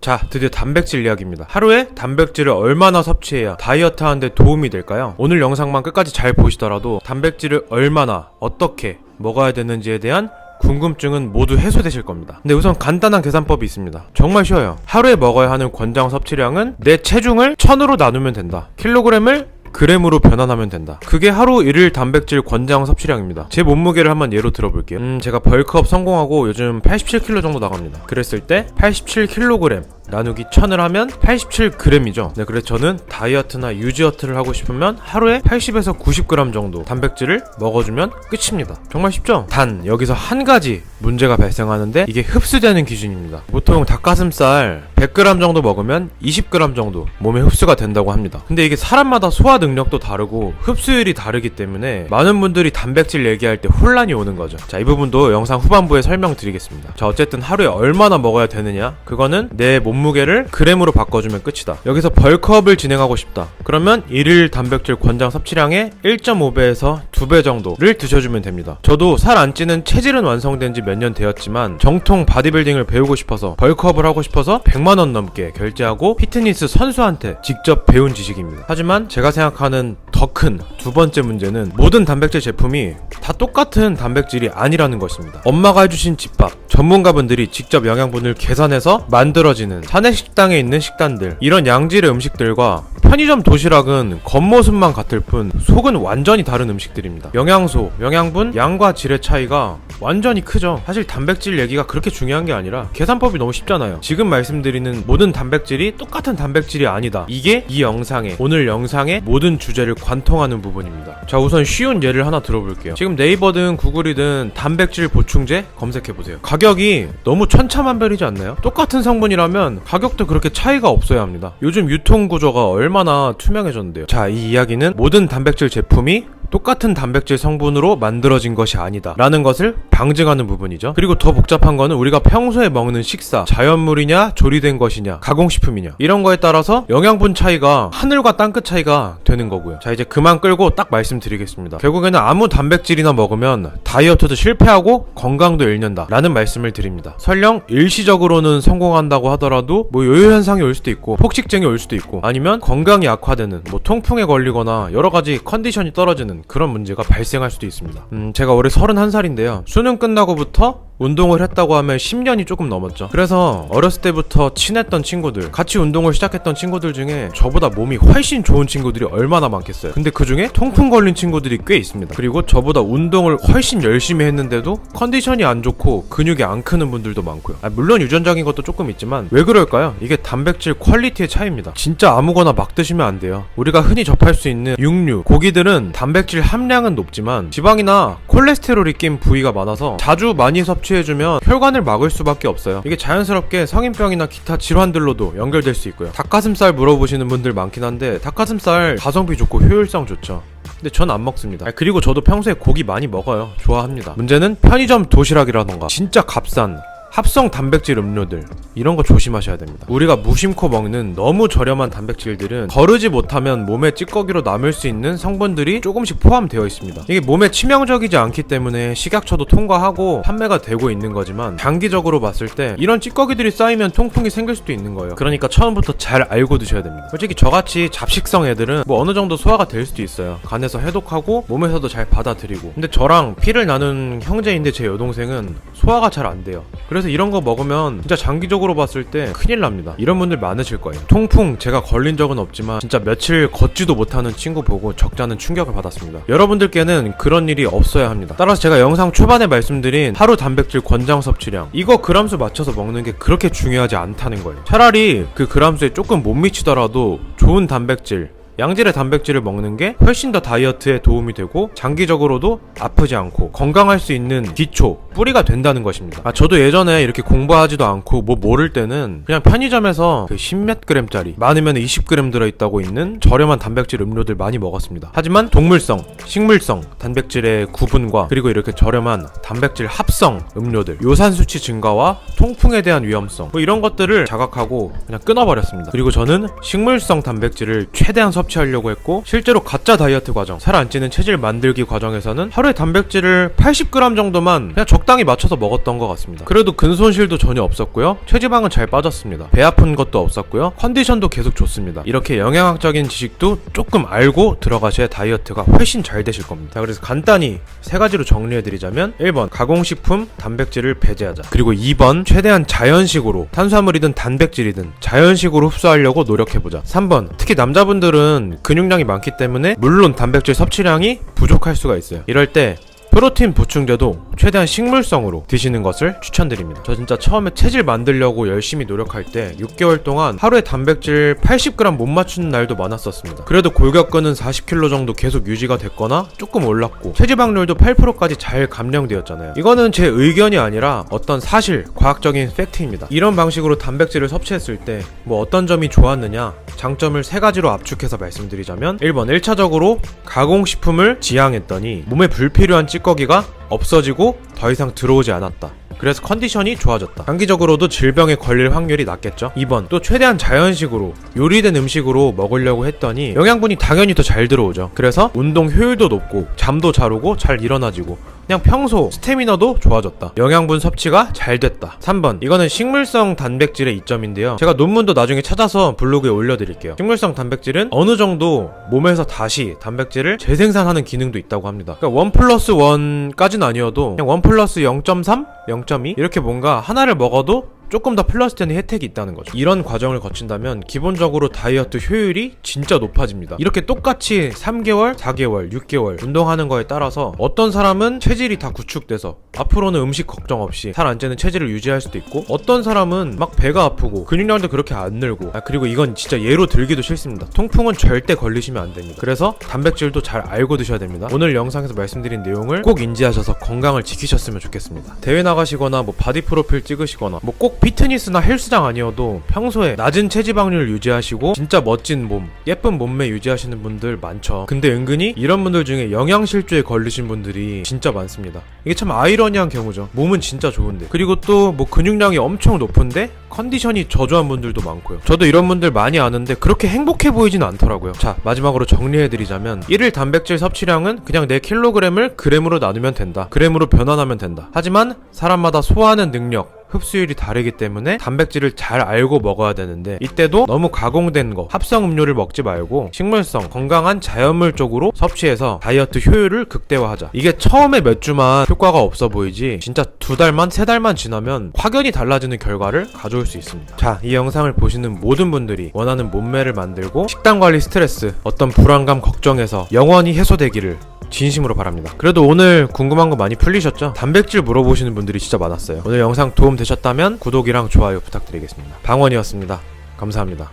자, 드디어 단백질 이야기입니다. 하루에 단백질을 얼마나 섭취해야 다이어트 하는데 도움이 될까요? 오늘 영상만 끝까지 잘 보시더라도 단백질을 얼마나, 어떻게 먹어야 되는지에 대한 궁금증은 모두 해소되실 겁니다. 근데 우선 간단한 계산법이 있습니다. 정말 쉬워요. 하루에 먹어야 하는 권장 섭취량은 내 체중을 1000으로 나누면 된다. 킬로그램을 그램으로 변환하면 된다. 그게 하루 1일 단백질 권장 섭취량입니다. 제 몸무게를 한번 예로 들어볼게요. 제가 벌크업 성공하고 요즘 87kg 정도 나갑니다. 그랬을 때 87kg 나누기 1000을 하면 87g이죠. 네, 그래서 저는 다이어트나 유지어트를 하고 싶으면 하루에 80에서 90g 정도 단백질을 먹어주면 끝입니다. 정말 쉽죠? 단 여기서 한 가지 문제가 발생하는데 이게 흡수되는 기준입니다. 보통 닭가슴살 100g 정도 먹으면 20g 정도 몸에 흡수가 된다고 합니다. 근데 이게 사람마다 소화 능력도 다르고 흡수율이 다르기 때문에 많은 분들이 단백질 얘기할 때 혼란이 오는 거죠. 자, 이 부분도 영상 후반부에 설명드리겠습니다. 자, 어쨌든 하루에 얼마나 먹어야 되느냐, 그거는 내 몸무게를 그램으로 바꿔주면 끝이다. 여기서 벌크업을 진행하고 싶다. 그러면 1일 단백질 권장 섭취량의 1.5배에서 2배 정도를 드셔주면 됩니다. 저도 살 안 찌는 체질은 완성된 지 몇 년 되었지만 정통 바디빌딩을 배우고 싶어서 벌크업을 하고 싶어서 100만원 넘게 결제하고 피트니스 선수한테 직접 배운 지식입니다. 하지만 제가 생각하는 더 큰 두 번째 문제는 모든 단백질 제품이 다 똑같은 단백질이 아니라는 것입니다. 엄마가 해주신 집밥, 전문가분들이 직접 영양분을 계산해서 만들어지는 사내식당에 있는 식단들, 이런 양질의 음식들과 편의점 도시락은 겉모습만 같을 뿐 속은 완전히 다른 음식들입니다. 영양소, 영양분, 양과 질의 차이가 완전히 크죠. 사실 단백질 얘기가 그렇게 중요한 게 아니라 계산법이 너무 쉽잖아요. 지금 말씀드리는 모든 단백질이 똑같은 단백질이 아니다. 이게 이 영상의, 오늘 영상의 모든 주제를 관통하는 부분입니다. 자, 우선 쉬운 예를 하나 들어볼게요. 지금 네이버든 구글이든 단백질 보충제 검색해보세요. 가격이 너무 천차만별이지 않나요? 똑같은 성분이라면 가격도 그렇게 차이가 없어야 합니다. 요즘 유통구조가 얼마나 투명해졌는데요. 자, 이 이야기는 모든 단백질 제품이 똑같은 단백질 성분으로 만들어진 것이 아니다 라는 것을 방증하는 부분이죠. 그리고 더 복잡한 거는 우리가 평소에 먹는 식사, 자연물이냐 조리된 것이냐 가공식품이냐 이런 거에 따라서 영양분 차이가 하늘과 땅끝 차이가 되는 거고요. 자, 이제 그만 끌고 딱 말씀드리겠습니다. 결국에는 아무 단백질이나 먹으면 다이어트도 실패하고 건강도 잃는다 라는 말씀을 드립니다. 설령 일시적으로는 성공한다고 하더라도 요요현상이 올 수도 있고 폭식증이 올 수도 있고 아니면 건강이 악화되는 통풍에 걸리거나 여러가지 컨디션이 떨어지는 그런 문제가 발생할 수도 있습니다. 제가 올해 31살인데요. 수능 끝나고부터 운동을 했다고 하면 10년이 조금 넘었죠. 그래서 어렸을 때부터 친했던 친구들, 같이 운동을 시작했던 친구들 중에 저보다 몸이 훨씬 좋은 친구들이 얼마나 많겠어요. 근데 그 중에 통풍 걸린 친구들이 꽤 있습니다. 그리고 저보다 운동을 훨씬 열심히 했는데도 컨디션이 안 좋고 근육이 안 크는 분들도 많고요. 물론 유전적인 것도 조금 있지만 왜 그럴까요? 이게 단백질 퀄리티의 차이입니다. 진짜 아무거나 막 드시면 안 돼요. 우리가 흔히 접할 수 있는 육류, 고기들은 단백질 함량은 높지만 지방이나 콜레스테롤이 낀 부위가 많아서 자주 많이 섭취해주면 혈관을 막을 수밖에 없어요. 이게 자연스럽게 성인병이나 기타 질환들로도 연결될 수 있고요. 닭가슴살 물어보시는 분들 많긴 한데 닭가슴살 가성비 좋고 효율성 좋죠. 근데 전 안 먹습니다. 그리고 저도 평소에 고기 많이 먹어요. 좋아합니다. 문제는 편의점 도시락이라던가 진짜 값싼 합성 단백질 음료들, 이런 거 조심하셔야 됩니다. 우리가 무심코 먹는 너무 저렴한 단백질들은 거르지 못하면 몸에 찌꺼기로 남을 수 있는 성분들이 조금씩 포함되어 있습니다. 이게 몸에 치명적이지 않기 때문에 식약처도 통과하고 판매가 되고 있는 거지만 장기적으로 봤을 때 이런 찌꺼기들이 쌓이면 통풍이 생길 수도 있는 거예요. 그러니까 처음부터 잘 알고 드셔야 됩니다. 솔직히 저같이 잡식성 애들은 어느 정도 소화가 될 수도 있어요. 간에서 해독하고 몸에서도 잘 받아들이고. 근데 저랑 피를 나눈 형제인데 제 여동생은 소화가 잘 안 돼요. 그래서 이런 거 먹으면 진짜 장기적으로 봤을 때 큰일 납니다. 이런 분들 많으실 거예요. 통풍 제가 걸린 적은 없지만 진짜 며칠 걷지도 못하는 친구 보고 적잖은 충격을 받았습니다. 여러분들께는 그런 일이 없어야 합니다. 따라서 제가 영상 초반에 말씀드린 하루 단백질 권장 섭취량, 이거 그람수 맞춰서 먹는 게 그렇게 중요하지 않다는 거예요. 차라리 그 그람수에 조금 못 미치더라도 좋은 단백질, 양질의 단백질을 먹는 게 훨씬 더 다이어트에 도움이 되고 장기적으로도 아프지 않고 건강할 수 있는 기초, 뿌리가 된다는 것입니다. 저도 예전에 이렇게 공부하지도 않고 모를 때는 그냥 편의점에서 그 10몇 그램짜리, 많으면 20g 들어있다고 있는 저렴한 단백질 음료들 많이 먹었습니다. 하지만 동물성, 식물성 단백질의 구분과 그리고 이렇게 저렴한 단백질 합성 음료들, 요산 수치 증가와 통풍에 대한 위험성, 이런 것들을 자각하고 그냥 끊어버렸습니다. 그리고 저는 식물성 단백질을 최대한 섭취 섭취하려고 했고, 실제로 가짜 다이어트 과정, 살 안 찌는 체질 만들기 과정에서는 하루에 단백질을 80g 정도만 그냥 적당히 맞춰서 먹었던 것 같습니다. 그래도 근손실도 전혀 없었고요, 체지방은 잘 빠졌습니다. 배 아픈 것도 없었고요, 컨디션도 계속 좋습니다. 이렇게 영양학적인 지식도 조금 알고 들어가셔야 다이어트가 훨씬 잘 되실 겁니다. 자, 그래서 간단히 세 가지로 정리해드리자면 1번 가공식품 단백질을 배제하자. 그리고 2번 최대한 자연식으로, 탄수화물이든 단백질이든 자연식으로 흡수하려고 노력해보자. 3번 특히 남자분들은 근육량이 많기 때문에 물론 단백질 섭취량이 부족할 수가 있어요. 이럴 때 프로틴 보충제도 최대한 식물성으로 드시는 것을 추천드립니다. 저 진짜 처음에 체질 만들려고 열심히 노력할 때 6개월 동안 하루에 단백질 80g 못 맞추는 날도 많았었습니다. 그래도 골격근은 40kg 정도 계속 유지가 됐거나 조금 올랐고, 체지방률도 8%까지 잘 감량되었잖아요. 이거는 제 의견이 아니라 어떤 사실, 과학적인 팩트입니다. 이런 방식으로 단백질을 섭취했을 때 뭐 어떤 점이 좋았느냐, 장점을 세 가지로 압축해서 말씀드리자면 1번 1차적으로 가공식품을 지양했더니 몸에 불필요한 찌꺼기가 없어지고 더 이상 들어오지 않았다. 그래서 컨디션이 좋아졌다. 장기적으로도 질병에 걸릴 확률이 낮겠죠. 2번 또 최대한 자연식으로 요리된 음식으로 먹으려고 했더니 영양분이 당연히 더 잘 들어오죠. 그래서 운동 효율도 높고 잠도 잘 오고 잘 일어나지고 그냥 평소 스태미너도 좋아졌다. 영양분 섭취가 잘 됐다. 3번 이거는 식물성 단백질의 이점인데요, 제가 논문도 나중에 찾아서 블로그에 올려드릴게요. 식물성 단백질은 어느 정도 몸에서 다시 단백질을 재생산하는 기능도 있다고 합니다. 그러니까 1+1까지는 아니어도 그냥 1+0.3? 0.2? 이렇게 뭔가 하나를 먹어도 조금 더 플러스 되는 혜택이 있다는 거죠. 이런 과정을 거친다면 기본적으로 다이어트 효율이 진짜 높아집니다. 이렇게 똑같이 3개월, 4개월, 6개월 운동하는 거에 따라서 어떤 사람은 체질이 다 구축돼서 앞으로는 음식 걱정 없이 살 안 찌는 체질을 유지할 수도 있고, 어떤 사람은 막 배가 아프고 근육량도 그렇게 안 늘고, 그리고 이건 진짜 예로 들기도 싫습니다. 통풍은 절대 걸리시면 안 됩니다. 그래서 단백질도 잘 알고 드셔야 됩니다. 오늘 영상에서 말씀드린 내용을 꼭 인지하셔서 건강을 지키셨으면 좋겠습니다. 대회 나가시거나 뭐 바디 프로필 찍으시거나 뭐 꼭 피트니스나 헬스장 아니어도 평소에 낮은 체지방률 유지하시고 진짜 멋진 몸, 예쁜 몸매 유지하시는 분들 많죠. 근데 은근히 이런 분들 중에 영양실조에 걸리신 분들이 진짜 많습니다. 이게 참 아이러니한 경우죠. 몸은 진짜 좋은데, 그리고 또 뭐 근육량이 엄청 높은데 컨디션이 저조한 분들도 많고요. 저도 이런 분들 많이 아는데 그렇게 행복해 보이진 않더라고요. 자, 마지막으로 정리해드리자면 1일 단백질 섭취량은 그냥 내 킬로그램을 그램으로 나누면 된다. 그램으로 변환하면 된다. 하지만 사람마다 소화하는 능력, 흡수율이 다르기 때문에 단백질을 잘 알고 먹어야 되는데, 이때도 너무 가공된 거, 합성 음료를 먹지 말고 식물성, 건강한 자연물 쪽으로 섭취해서 다이어트 효율을 극대화하자. 이게 처음에 몇 주만 효과가 없어 보이지 진짜 2달만, 3달만 지나면 확연히 달라지는 결과를 가져올 수 있습니다. 자, 이 영상을 보시는 모든 분들이 원하는 몸매를 만들고 식단관리 스트레스, 어떤 불안감, 걱정에서 영원히 해소되기를 진심으로 바랍니다. 그래도 오늘 궁금한 거 많이 풀리셨죠? 단백질 물어보시는 분들이 진짜 많았어요. 오늘 영상 도움 되셨다면 구독이랑 좋아요 부탁드리겠습니다. 방원이었습니다. 감사합니다.